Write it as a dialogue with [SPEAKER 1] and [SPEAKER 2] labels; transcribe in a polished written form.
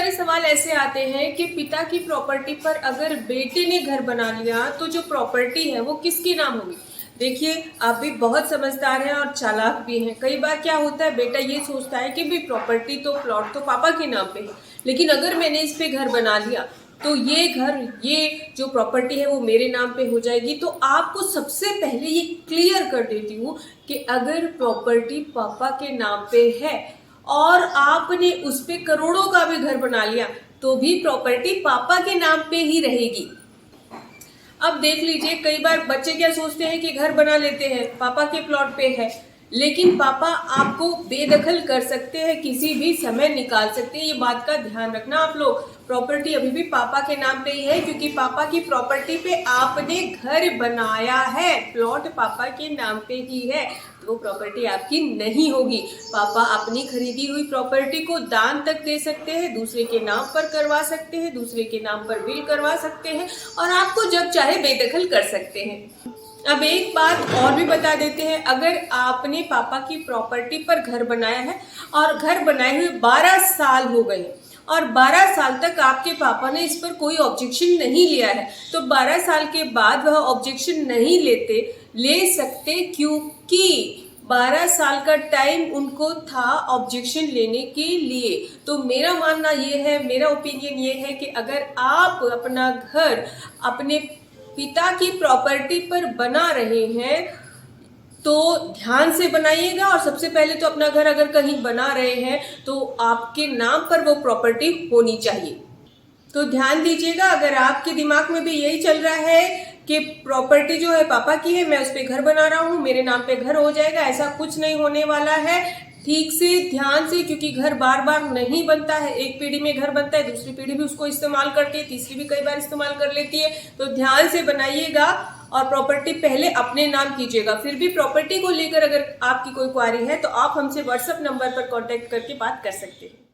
[SPEAKER 1] सारे सवाल ऐसे आते हैं कि पिता की प्रॉपर्टी पर अगर बेटे ने घर बना लिया तो जो प्रॉपर्टी है वो किसके नाम होगी। देखिए, आप भी बहुत समझदार हैं और चालाक भी हैं। कई बार क्या होता है, बेटा ये सोचता है कि भाई प्रॉपर्टी तो प्लॉट तो पापा के नाम पे है, लेकिन अगर मैंने इस पे घर बना लिया तो ये घर, ये जो प्रॉपर्टी है वो मेरे नाम पे हो जाएगी। तो आपको सबसे पहले ये क्लियर कर देती हूँ कि अगर प्रॉपर्टी पापा के नाम पे है और आपने उस पे करोड़ों का भी घर बना लिया तो भी प्रॉपर्टी पापा के नाम पे ही रहेगी। अब देख लीजिए, कई बार बच्चे क्या सोचते हैं कि घर बना लेते हैं, पापा के प्लॉट पे है, लेकिन पापा आपको बेदखल कर सकते हैं, किसी भी समय निकाल सकते हैं। ये बात का ध्यान रखना आप लोग। प्रॉपर्टी अभी भी पापा के नाम पे ही है, क्योंकि पापा की प्रॉपर्टी पे आपने घर बनाया है, प्लॉट पापा के नाम पे ही है, तो वो प्रॉपर्टी आपकी नहीं होगी। पापा अपनी खरीदी हुई प्रॉपर्टी को दान तक दे सकते हैं, दूसरे के नाम पर करवा सकते हैं, दूसरे के नाम पर विल करवा सकते हैं और आपको जब चाहे बेदखल कर सकते हैं। अब एक बात और भी बता देते हैं, अगर आपने पापा की प्रॉपर्टी पर घर बनाया है और घर बनाए हुए 12 साल हो गए और 12 साल तक आपके पापा ने इस पर कोई ऑब्जेक्शन नहीं लिया है, तो 12 साल के बाद वह ऑब्जेक्शन नहीं ले सकते, क्योंकि 12 साल का टाइम उनको था ऑब्जेक्शन लेने के लिए। तो मेरा मानना ये है, मेरा ओपिनियन ये है कि अगर आप अपना घर अपने पिता की प्रॉपर्टी पर बना रहे हैं तो ध्यान से बनाइएगा, और सबसे पहले तो अपना घर अगर कहीं बना रहे हैं तो आपके नाम पर वो प्रॉपर्टी होनी चाहिए। तो ध्यान दीजिएगा, अगर आपके दिमाग में भी यही चल रहा है कि प्रॉपर्टी जो है पापा की है, मैं उस पर घर बना रहा हूँ, मेरे नाम पे घर हो जाएगा, ऐसा कुछ नहीं होने वाला है। ठीक से, ध्यान से, क्योंकि घर बार बार नहीं बनता है, एक पीढ़ी में घर बनता है, दूसरी पीढ़ी भी उसको इस्तेमाल करती है, तीसरी भी कई बार इस्तेमाल कर लेती है। तो ध्यान से बनाइएगा और प्रॉपर्टी पहले अपने नाम कीजिएगा। फिर भी प्रॉपर्टी को लेकर अगर आपकी कोई क्वारी है तो आप हमसे व्हाट्सएप नंबर पर कॉन्टेक्ट करके बात कर सकते हैं।